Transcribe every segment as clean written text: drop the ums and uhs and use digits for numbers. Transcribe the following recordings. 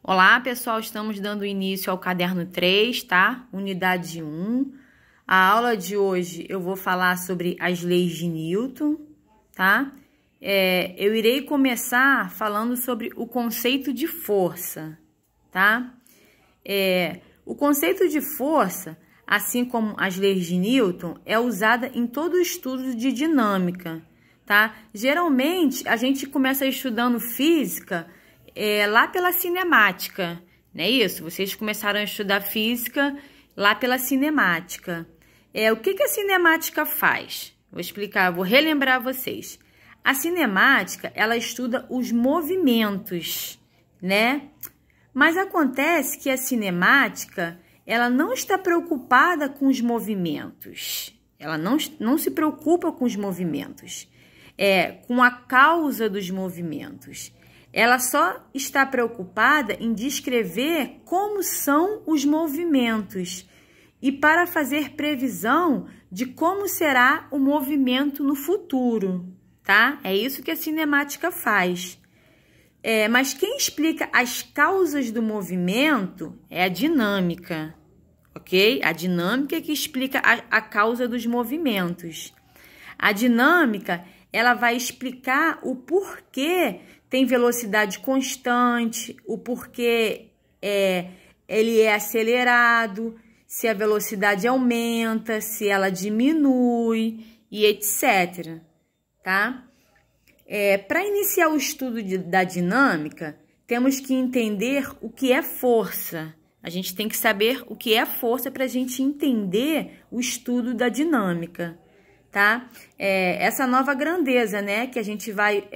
Olá, pessoal, estamos dando início ao caderno 3, tá? Unidade 1. A aula de hoje eu vou falar sobre as leis de Newton, tá? Eu irei começar falando sobre o conceito de força, tá? O conceito de força, assim como as leis de Newton, é usada em todo o estudo de dinâmica, tá? Geralmente, a gente começa estudando física lá pela cinemática, não é isso? Vocês começaram a estudar física lá pela cinemática. O que a cinemática faz? Vou explicar, vou relembrar vocês. A cinemática, ela estuda os movimentos, né? Mas acontece que a cinemática, ela não está preocupada com os movimentos. Ela não se preocupa com os movimentos, com a causa dos movimentos. Ela só está preocupada em descrever como são os movimentos e para fazer previsão de como será o movimento no futuro, tá? É isso que a cinemática faz. Mas quem explica as causas do movimento é a dinâmica, ok? A dinâmica é que explica a causa dos movimentos. A dinâmica, ela vai explicar o porquê tem velocidade constante, o porquê ele é acelerado, se a velocidade aumenta, se ela diminui e etc, tá? Para iniciar o estudo da dinâmica, temos que entender o que é força. A gente tem que saber o que é força para a gente entender o estudo da dinâmica, tá? Essa nova grandeza, né, que a gente vai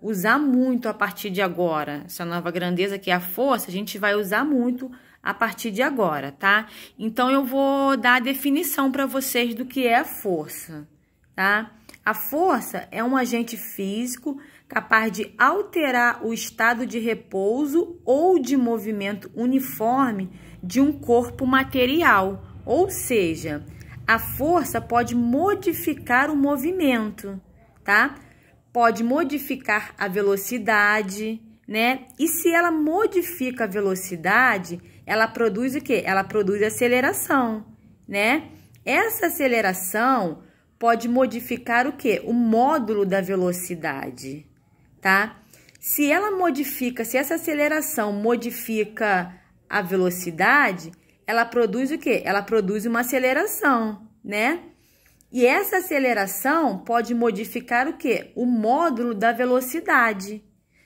usar muito a partir de agora. Essa nova grandeza que é a força, a gente vai usar muito a partir de agora, tá? Então, eu vou dar a definição para vocês do que é a força, tá? A força é um agente físico capaz de alterar o estado de repouso ou de movimento uniforme de um corpo material. Ou seja, a força pode modificar o movimento, tá? Pode modificar a velocidade, né? E se ela modifica a velocidade, ela produz o quê? Ela produz aceleração, né? Essa aceleração pode modificar o quê? O módulo da velocidade, tá? Se essa aceleração modifica a velocidade, ela produz o quê? Ela produz uma aceleração, né? E essa aceleração pode modificar o quê? O módulo da velocidade,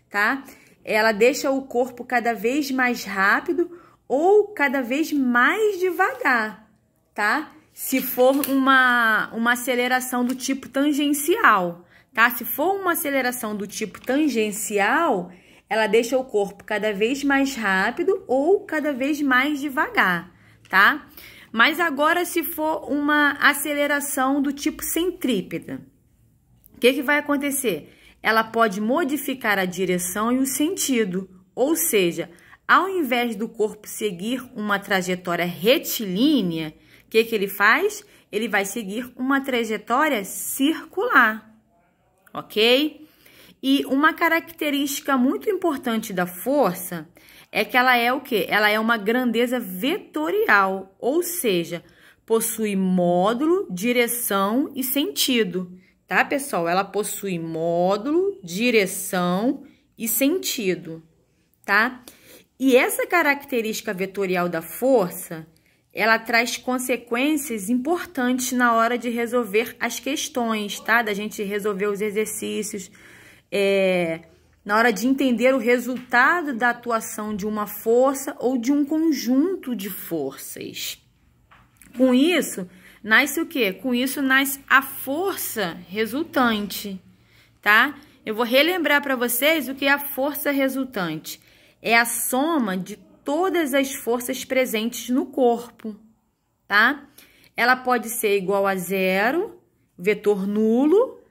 tá? Ela deixa o corpo cada vez mais rápido ou cada vez mais devagar, tá? Se for uma aceleração do tipo tangencial, tá? Se for uma aceleração do tipo tangencial, ela deixa o corpo cada vez mais rápido ou cada vez mais devagar, tá? Mas agora, se for uma aceleração do tipo centrípeta, o que vai acontecer? Ela pode modificar a direção e o sentido, ou seja, ao invés do corpo seguir uma trajetória retilínea, o que ele faz? Ele vai seguir uma trajetória circular, ok? E uma característica muito importante da força é que ela é o quê? Ela é uma grandeza vetorial, ou seja, possui módulo, direção e sentido, tá, pessoal? Ela possui módulo, direção e sentido, tá? E essa característica vetorial da força, ela traz consequências importantes na hora de resolver as questões, tá? Da gente resolver os exercícios, na hora de entender o resultado da atuação de uma força ou de um conjunto de forças. Com isso, nasce o quê? Com isso, nasce a força resultante, tá? Eu vou relembrar para vocês o que é a força resultante. É a soma de todas as forças presentes no corpo, tá? Ela pode ser igual a zero, vetor nulo,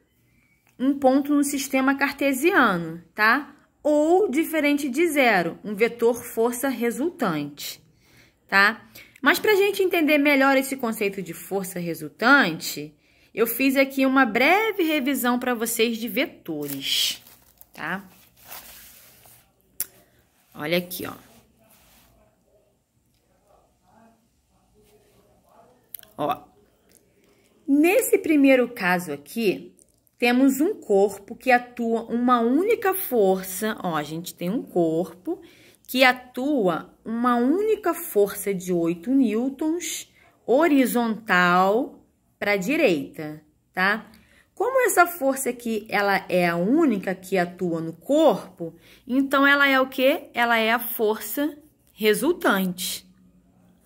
um ponto no sistema cartesiano, tá? Ou diferente de zero, um vetor força resultante, tá? Mas para a gente entender melhor esse conceito de força resultante, eu fiz aqui uma breve revisão para vocês de vetores, tá? Olha aqui, ó. Ó, nesse primeiro caso aqui, temos um corpo que atua uma única força. Ó, a gente tem um corpo que atua uma única força de 8 newtons horizontal para a direita, tá? Como essa força aqui, ela é a única que atua no corpo, então ela é o quê? Ela é a força resultante,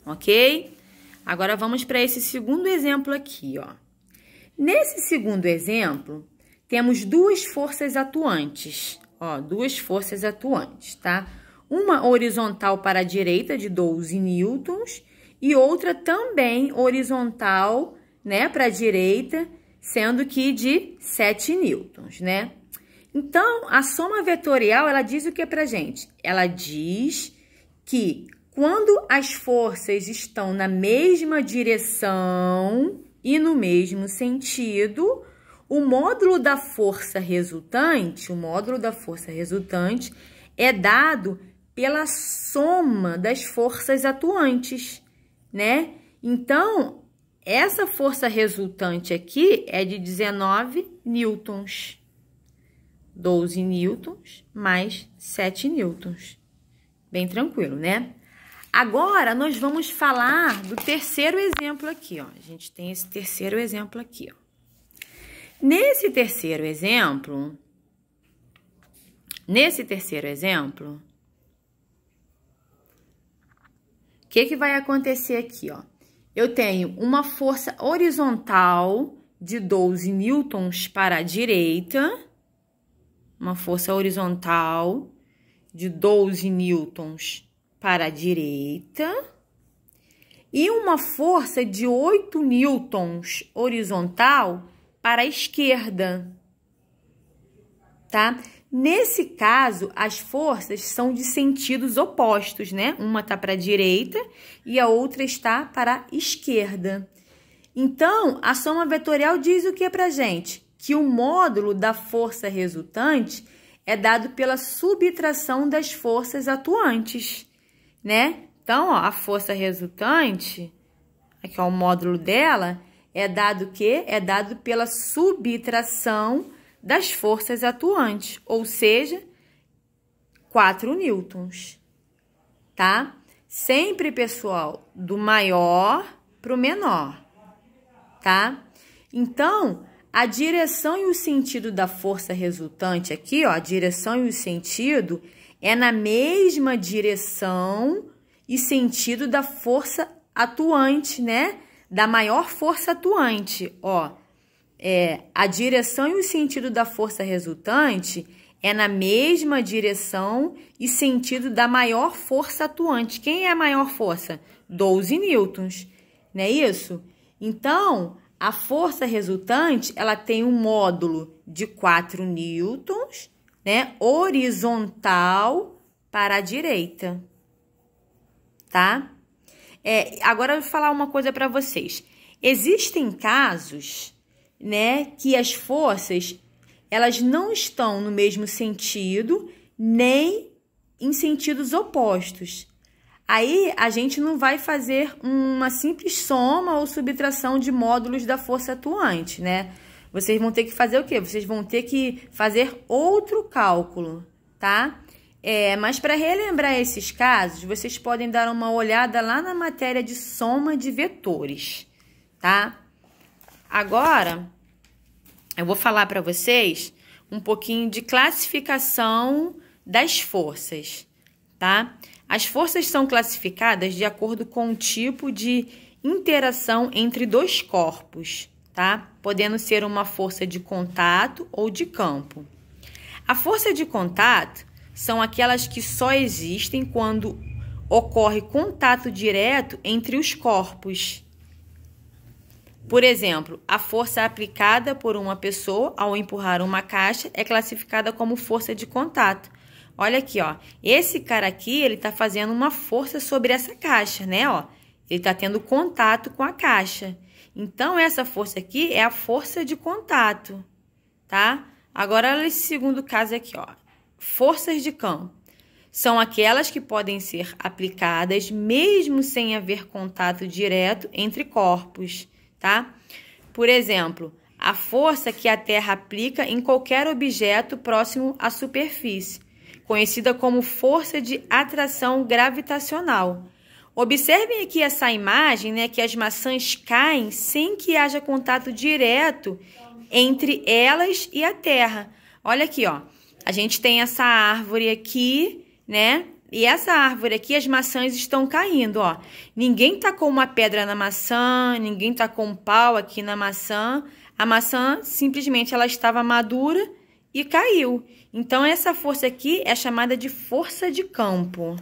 ok? Agora, vamos para esse segundo exemplo aqui, ó. Nesse segundo exemplo, temos duas forças atuantes, ó, duas forças atuantes, tá? Uma horizontal para a direita, de 12 newtons, e outra também horizontal, né, para a direita, sendo que de 7 newtons, né? Então, a soma vetorial, ela diz o que pra gente? Ela diz que quando as forças estão na mesma direção e no mesmo sentido, o módulo da força resultante, é dado pela soma das forças atuantes, né? Então, essa força resultante aqui é de 19 newtons. 12 newtons mais 7 newtons. Bem tranquilo, né? Agora, nós vamos falar do terceiro exemplo aqui, ó. A gente tem esse terceiro exemplo aqui, ó. Nesse terceiro exemplo, o que vai acontecer aqui, ó? Eu tenho uma força horizontal de 12 newtons para a direita, uma força horizontal de 12 newtons para a direita, e uma força de 8 newtons horizontal para a esquerda, tá? Nesse caso, as forças são de sentidos opostos, né? Uma está para a direita e a outra está para a esquerda. Então, a soma vetorial diz o que pra gente? Que o módulo da força resultante é dado pela subtração das forças atuantes, né? Então, ó, a força resultante, aqui ó, o módulo dela, é dado o quê? É dado pela subtração das forças atuantes, ou seja, 4 newtons, tá? Sempre, pessoal, do maior para o menor, tá? Então, a direção e o sentido da força resultante aqui, ó, a direção e o sentido é na mesma direção e sentido da força atuante, né? Da maior força atuante, ó. A direção e o sentido da força resultante é na mesma direção e sentido da maior força atuante. Quem é a maior força? 12 newtons, não é isso? Então, a força resultante, ela tem um módulo de 4 newtons, né? Horizontal para a direita, tá? Agora eu vou falar uma coisa para vocês. Existem casos, né, que as forças, elas não estão no mesmo sentido, nem em sentidos opostos. Aí, a gente não vai fazer uma simples soma ou subtração de módulos da força atuante, né? Vocês vão ter que fazer o quê? Vocês vão ter que fazer outro cálculo, tá? Mas para relembrar esses casos, vocês podem dar uma olhada lá na matéria de soma de vetores, tá? Agora, eu vou falar para vocês um pouquinho de classificação das forças, tá? As forças são classificadas de acordo com o tipo de interação entre dois corpos, tá? Podendo ser uma força de contato ou de campo. A força de contato são aquelas que só existem quando ocorre contato direto entre os corpos. Por exemplo, a força aplicada por uma pessoa ao empurrar uma caixa é classificada como força de contato. Olha aqui, ó. Esse cara aqui, ele tá fazendo uma força sobre essa caixa, né, ó? Ele tá tendo contato com a caixa. Então, essa força aqui é a força de contato, tá? Agora, olha esse segundo caso aqui, ó. Forças de campo. são aquelas que podem ser aplicadas mesmo sem haver contato direto entre corpos, tá? Por exemplo, a força que a Terra aplica em qualquer objeto próximo à superfície, conhecida como força de atração gravitacional. Observem aqui essa imagem, né, que as maçãs caem sem que haja contato direto entre elas e a Terra. Olha aqui, ó. A gente tem essa árvore aqui, né? E essa árvore aqui, as maçãs estão caindo, ó. Ninguém tacou uma pedra na maçã, ninguém tacou um pau aqui na maçã. A maçã, simplesmente, ela estava madura e caiu. Então, essa força aqui é chamada de força de campo.